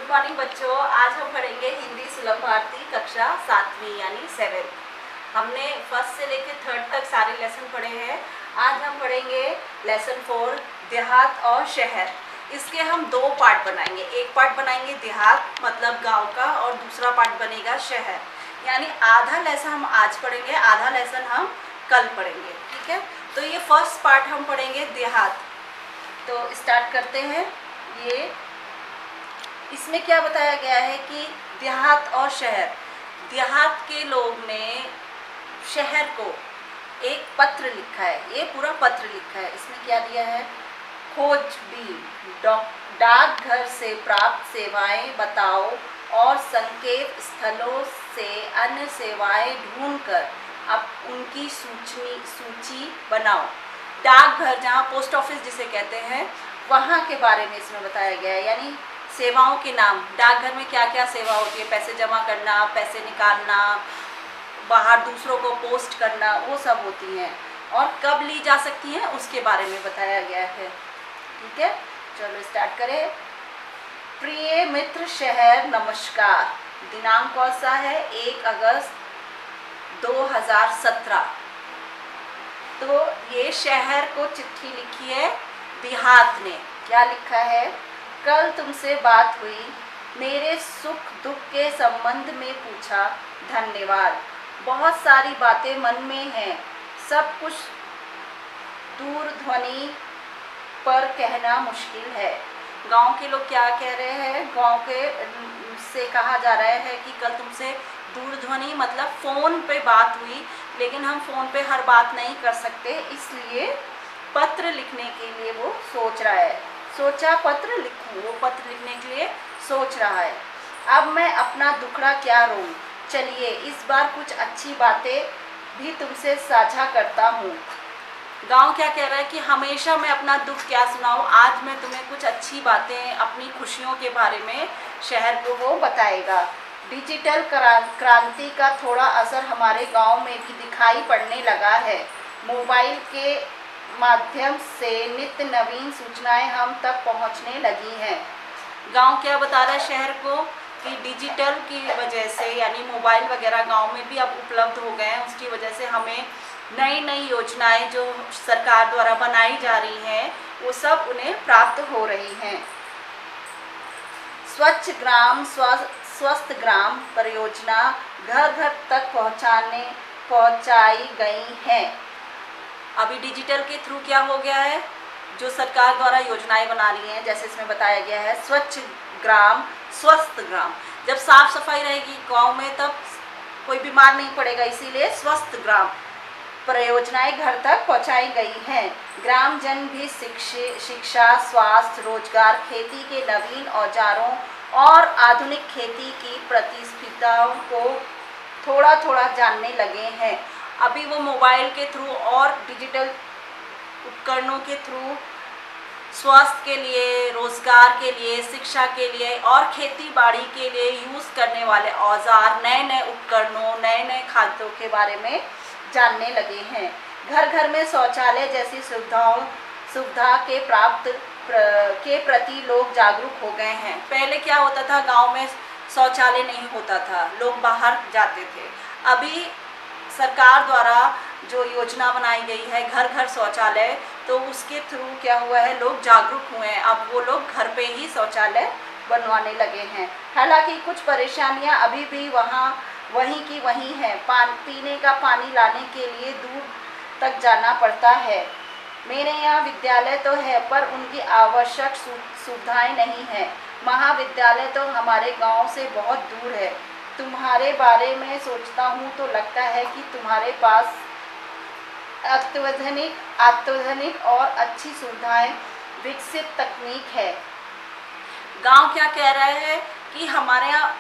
Good morning बच्चों। आज हम पढ़ेंगे हिंदी सुलभ भारती कक्षा 7वीं यानी 7th। हमने फर्स्ट से लेकर थर्ड तक सारे लेसन पढ़े हैं। आज हम पढ़ेंगे लेसन 4 देहात और शहर। इसके हम दो पार्ट बनाएंगे। एक पार्ट बनाएंगे देहात मतलब गांव का और दूसरा पार्ट बनेगा शहर। यानी आधा लेसन हम आज पढ़ेंगे, आधा लेसन हम कल पढ़ेंगे। ठीक है, तो ये फर्स्ट पार्ट हम पढ़ेंगे देहात। तो स्टार्ट करते हैं। ये इसमें क्या बताया गया है कि देहात और शहर। देहात के लोग ने शहर को एक पत्र लिखा है। ये पूरा पत्र लिखा है। इसमें क्या दिया है? खोजबीन, डाकघर से प्राप्त सेवाएं बताओ और संकेत स्थलों से अन्य सेवाएं ढूंढकर अब उनकी सूची बनाओ। डाकघर, जहाँ पोस्ट ऑफिस जिसे कहते हैं, वहाँ के बारे में इसमें बताया गया है। यानी सेवाओं के नाम, डाकघर में क्या क्या सेवा होती है, पैसे जमा करना, पैसे निकालना, बाहर दूसरों को पोस्ट करना, वो सब होती हैं। और कब ली जा सकती हैं उसके बारे में बताया गया है। ठीक है, चलो स्टार्ट करें। प्रिय मित्र शहर नमस्कार। दिनांक कौन सा है? 1 अगस्त 2017। तो ये शहर को चिट्ठी लिखी है देहात ने। क्या लिखा है? कल तुमसे बात हुई, मेरे सुख दुख के संबंध में पूछा, धन्यवाद। बहुत सारी बातें मन में हैं, सब कुछ दूरध्वनि पर कहना मुश्किल है। गांव के लोग क्या कह रहे हैं? गांव के से कहा जा रहा है कि कल तुमसे दूरध्वनि मतलब फ़ोन पे बात हुई, लेकिन हम फ़ोन पे हर बात नहीं कर सकते, इसलिए पत्र लिखने के लिए वो सोच रहा है। सोचा पत्र लिखूं, वो पत्र लिखने के लिए सोच रहा है। अब मैं अपना दुखड़ा क्या रोऊं? चलिए इस बार कुछ अच्छी बातें भी तुमसे साझा करता हूँ। गांव क्या कह रहा है कि हमेशा मैं अपना दुख क्या सुनाऊं, आज मैं तुम्हें कुछ अच्छी बातें अपनी खुशियों के बारे में शहर को वो बताएगा। डिजिटल क्रांति का थोड़ा असर हमारे गांव में भी दिखाई पड़ने लगा है। मोबाइल के माध्यम से नित्य नवीन सूचनाएं हम तक पहुंचने लगी हैं। गांव क्या बता रहा है शहर को कि डिजिटल की वजह से, यानी मोबाइल वगैरह गांव में भी अब उपलब्ध हो गए हैं, उसकी वजह से हमें नई नई योजनाएं जो सरकार द्वारा बनाई जा रही हैं वो सब उन्हें प्राप्त हो रही हैं। स्वच्छ ग्राम स्वस्थ ग्राम परियोजना घर घर तक पहुंचाई गई है। अभी डिजिटल के थ्रू क्या हो गया है, जो सरकार द्वारा योजनाएं बना रही हैं, जैसे इसमें बताया गया है स्वच्छ ग्राम स्वस्थ ग्राम। जब साफ सफाई रहेगी गांव में तब कोई बीमार नहीं पड़ेगा, इसीलिए स्वस्थ ग्राम परियोजनाएं घर तक पहुंचाई गई हैं। ग्रामजन भी शिक्षा, स्वास्थ्य, रोजगार, खेती के नवीन औजारों और आधुनिक खेती की प्रतिस्पर्धाओं को थोड़ा थोड़ा जानने लगे हैं। अभी वो मोबाइल के थ्रू और डिजिटल उपकरणों के थ्रू स्वास्थ्य के लिए, रोजगार के लिए, शिक्षा के लिए और खेती बाड़ी के लिए यूज़ करने वाले औजार, नए नए उपकरणों, नए नए खाद्यों के बारे में जानने लगे हैं। घर घर में शौचालय जैसी सुविधा के प्रति लोग जागरूक हो गए हैं। पहले क्या होता था, गांव में शौचालय नहीं होता था, लोग बाहर जाते थे। अभी सरकार द्वारा जो योजना बनाई गई है घर घर शौचालय, तो उसके थ्रू क्या हुआ है, लोग जागरूक हुए हैं। अब वो लोग घर पे ही शौचालय बनवाने लगे हैं। हालांकि कुछ परेशानियां अभी भी वहीं की वहीं हैं। पीने का पानी लाने के लिए दूर तक जाना पड़ता है। मेरे यहाँ विद्यालय तो है पर उनकी आवश्यक सुविधाएं नहीं है। महाविद्यालय तो हमारे गांव से बहुत दूर है। तुम्हारे बारे में सोचता हूँ तो लगता है कि तुम्हारे पास अत्याधुनिक और अच्छी सुविधाएं विकसित तकनीक है। गांव क्या कह रहा है कि हमारे यहाँ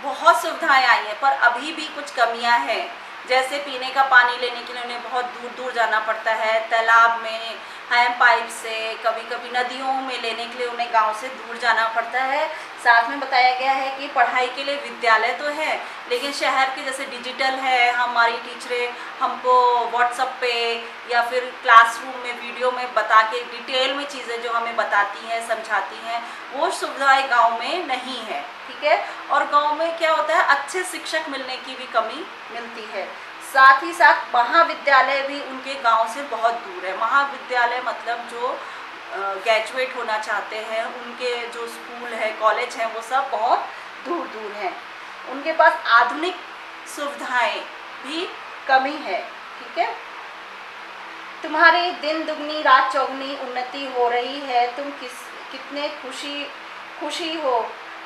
बहुत सुविधाएं आई हैं पर अभी भी कुछ कमियां हैं। जैसे पीने का पानी लेने के लिए उन्हें बहुत दूर दूर जाना पड़ता है, तालाब में, हैंड पाइप से, कभी कभी नदियों में लेने के लिए उन्हें गांव से दूर जाना पड़ता है। साथ में बताया गया है कि पढ़ाई के लिए विद्यालय तो है, लेकिन शहर के जैसे डिजिटल है, हमारी टीचरें हमको व्हाट्सएप पे या फिर क्लासरूम में वीडियो में बता के डिटेल में चीज़ें जो हमें बताती हैं, समझाती हैं, वो सुविधाएं गांव में नहीं है। ठीक है। और गांव में क्या होता है, अच्छे शिक्षक मिलने की भी कमी मिलती है। साथ ही साथ महाविद्यालय भी उनके गांव से बहुत दूर है। महाविद्यालय मतलब जो ग्रेजुएट होना चाहते हैं, उनके जो स्कूल है, कॉलेज हैं, वो सब बहुत दूर दूर हैं। उनके पास आधुनिक सुविधाएं भी कमी है। ठीक है। तुम्हारी दिन दुगनी रात चौगनी उन्नति हो रही है, तुम कितने खुशी हो।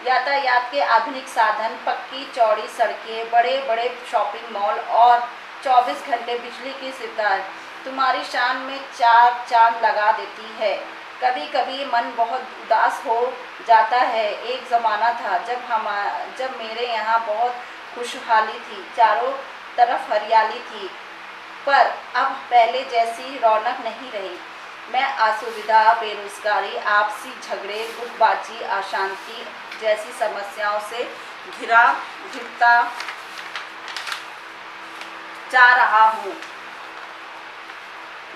यातायात के आधुनिक साधन, पक्की चौड़ी सड़कें, बड़े बड़े शॉपिंग मॉल और 24 घंटे बिजली की सुविधा तुम्हारी शान में चार चांद लगा देती है। कभी कभी मन बहुत उदास हो जाता है। एक ज़माना था जब मेरे यहाँ बहुत खुशहाली थी, चारों तरफ हरियाली थी, पर अब पहले जैसी रौनक नहीं रही। मैं असुविधा, बेरोजगारी, आपसी झगड़े, गुटबाजी, अशांति जैसी समस्याओं से घिरता जा रहा हूँ।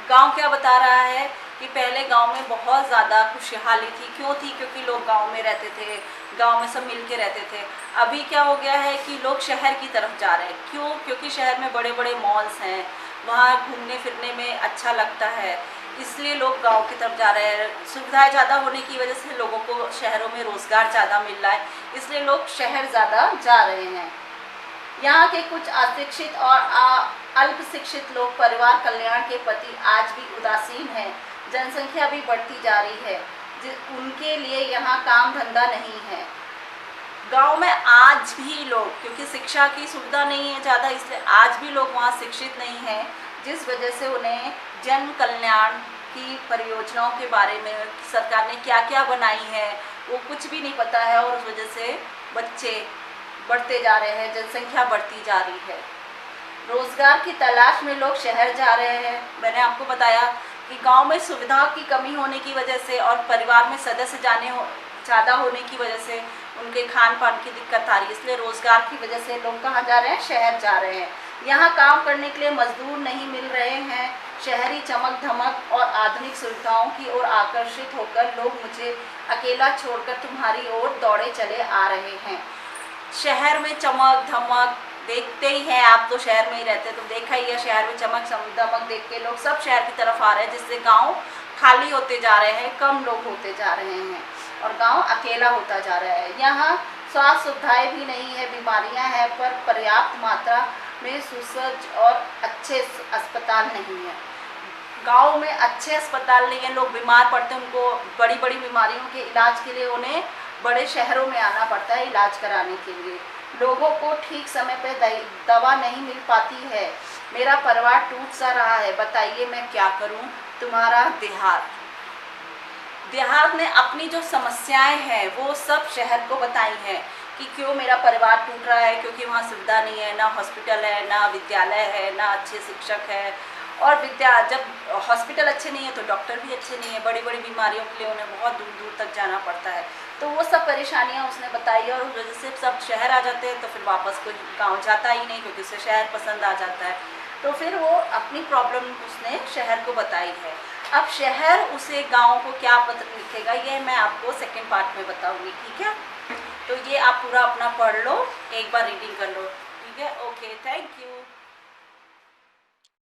गांव क्या बता रहा है कि पहले गांव में बहुत ज़्यादा खुशहाली थी। क्यों थी? क्योंकि लोग गांव में रहते थे, गांव में सब मिल के रहते थे। अभी क्या हो गया है कि लोग शहर की तरफ जा रहे हैं। क्यों? क्योंकि शहर में बड़े बड़े मॉल्स हैं, वहाँ घूमने फिरने में अच्छा लगता है, इसलिए लोग गांव की तरफ जा रहे हैं। सुविधाएं ज़्यादा होने की वजह से लोगों को शहरों में रोज़गार ज़्यादा मिल रहा है, इसलिए लोग शहर ज़्यादा जा रहे हैं। यहाँ के कुछ अशिक्षित और अल्प शिक्षित लोग परिवार कल्याण के प्रति आज भी उदासीन हैं। जनसंख्या भी बढ़ती जा रही है, उनके लिए यहाँ काम धंधा नहीं है। गांव में आज भी लोग, क्योंकि शिक्षा की सुविधा नहीं है ज़्यादा, इसलिए आज भी लोग वहाँ शिक्षित नहीं हैं, जिस वजह से उन्हें जन कल्याण की परियोजनाओं के बारे में सरकार ने क्या क्या बनाई है वो कुछ भी नहीं पता है, और उस वजह से बच्चे बढ़ते जा रहे हैं, जनसंख्या बढ़ती जा रही है। रोजगार की तलाश में लोग शहर जा रहे हैं। मैंने आपको बताया कि गांव में सुविधा की कमी होने की वजह से और परिवार में सदस्य ज़्यादा होने की वजह से उनके खान पान की दिक्कत आ रही है, इसलिए रोजगार की वजह से लोग कहाँ जा रहे हैं? शहर जा रहे हैं। यहाँ काम करने के लिए मजदूर नहीं मिल रहे हैं। शहरी चमक धमक और आधुनिक सुविधाओं की ओर आकर्षित होकर लोग मुझे अकेला छोड़कर तुम्हारी ओर दौड़े चले आ रहे हैं। शहर में चमक धमक देखते ही हैं, आप तो शहर में ही रहते हैं तो देखा ही है, शहर में चमक धमक देख के लोग सब शहर की तरफ आ रहे हैं, जिससे गांव खाली होते जा रहे हैं, कम लोग होते जा रहे हैं और गांव अकेला होता जा रहा है। यहाँ स्वास्थ्य सुविधाएं भी नहीं है, बीमारियां हैं, पर पर्याप्त मात्रा में सुसज्ज और अच्छे अस्पताल नहीं है। गांव में अच्छे अस्पताल नहीं है, लोग बीमार पड़ते हैं, उनको बड़ी बड़ी बीमारियों के इलाज के लिए उन्हें बड़े शहरों में आना पड़ता है इलाज कराने के लिए। लोगों को ठीक समय पे दवा नहीं मिल पाती है। मेरा परिवार टूट सा रहा है, बताइए मैं क्या करूं? तुम्हारा देहात ने अपनी जो समस्याएं हैं वो सब शहर को बताई हैं कि क्यों मेरा परिवार टूट रहा है, क्योंकि वहाँ सुविधा नहीं है, ना हॉस्पिटल है, ना विद्यालय है, ना अच्छे शिक्षक है। और जब हॉस्पिटल अच्छे नहीं है तो डॉक्टर भी अच्छे नहीं है, बड़ी बड़ी बीमारियों के लिए उन्हें बहुत दूर दूर तक जाना पड़ता है। तो वो सब परेशानियां उसने बताई और उस वजह से सब शहर आ जाते हैं, तो फिर वापस कोई गांव जाता ही नहीं क्योंकि उसे शहर पसंद आ जाता है। तो फिर वो अपनी प्रॉब्लम उसने शहर को बताई है। अब शहर उसे गांव को क्या पत्र लिखेगा ये मैं आपको सेकंड पार्ट में बताऊंगी। ठीक है, तो ये आप पूरा अपना पढ़ लो, एक बार रीडिंग कर लो। ठीक है, ओके, थैंक यू।